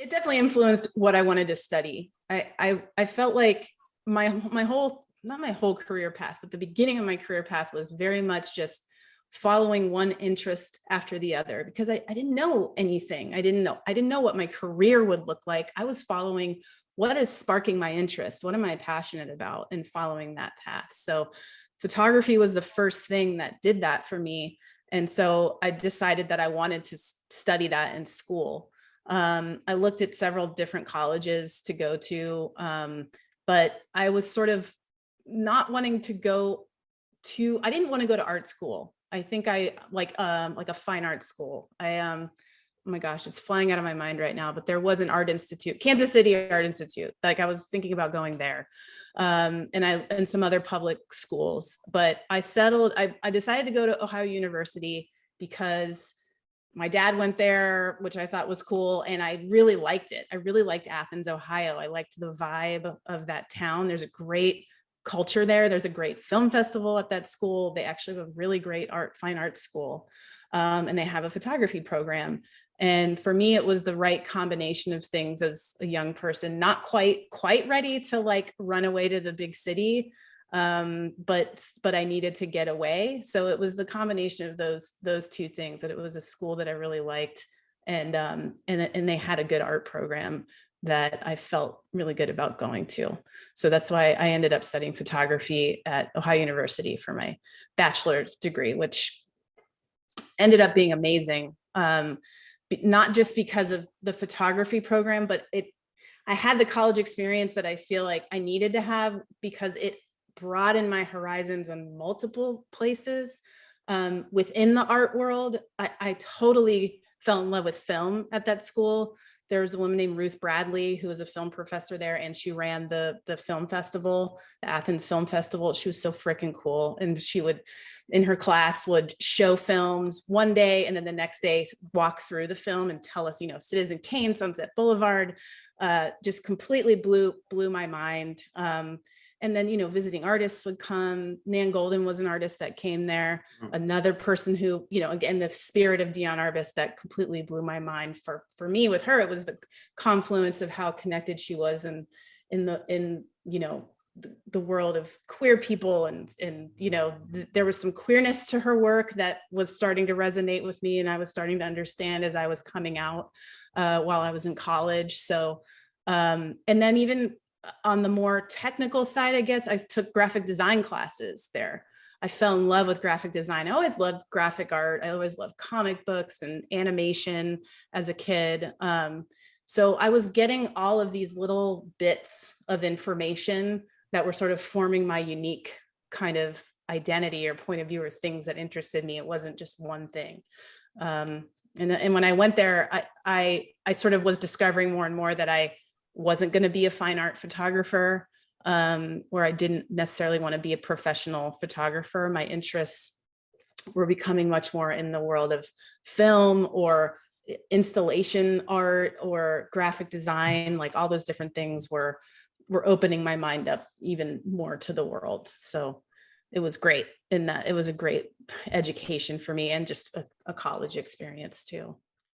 it definitely influenced what I wanted to study. I felt like my whole, not my whole career path, but the beginning of my career path was very much just following one interest after the other, because I didn't know anything. I didn't know what my career would look like. I was following what is sparking my interest, what am I passionate about, and following that path. So photography was the first thing that did that for me. And so I decided that I wanted to study that in school. I looked at several different colleges to go to, but I was sort of not wanting to go to, I didn't want to go to art school. I think I like a fine art school. Oh my gosh, it's flying out of my mind right now, but there was an art institute, Kansas City Art Institute. Like I was thinking about going there, and some other public schools. But I decided to go to Ohio University because my dad went there, which I thought was cool. And I really liked it. I really liked Athens, Ohio. I liked the vibe of that town. There's a great culture there. There's a great film festival at that school. They actually have a really great fine art school. And they have a photography program. And for me, it was the right combination of things as a young person, not quite ready to like run away to the big city. But I needed to get away. So it was the combination of those two things, that it was a school that I really liked, and they had a good art program that I felt really good about going to. So that's why I ended up studying photography at Ohio University for my bachelor's degree, which ended up being amazing. Not just because of the photography program, but I had the college experience that I feel like I needed to have, because it broadened my horizons in multiple places. Within the art world, I totally fell in love with film at that school. There was a woman named Ruth Bradley who was a film professor there, and she ran the film festival, the Athens Film Festival. She was so freaking cool. And she would, in her class, would show films one day, and then the next day walk through the film and tell us, Citizen Kane, Sunset Boulevard, just completely blew my mind. And then, visiting artists would come. Nan Golden was an artist that came there. Another person who, again, the spirit of Dion Arbus that completely blew my mind. For me, with her, it was the confluence of how connected she was in the world of queer people. And there was some queerness to her work that was starting to resonate with me. And I was starting to understand as I was coming out while I was in college. So, and then even on the more technical side, I guess I took graphic design classes there. I fell in love with graphic design. I always loved graphic art. I always loved comic books and animation as a kid. So I was getting all of these little bits of information that were sort of forming my unique kind of identity or point of view, or things that interested me. It wasn't just one thing. And when I went there, I sort of was discovering more and more that I wasn't going to be a fine art photographer, where I didn't necessarily want to be a professional photographer. My interests were becoming much more in the world of film or installation art or graphic design. Like all those different things were opening my mind up even more to the world. So it was great in that. It was a great education for me, and just a college experience too.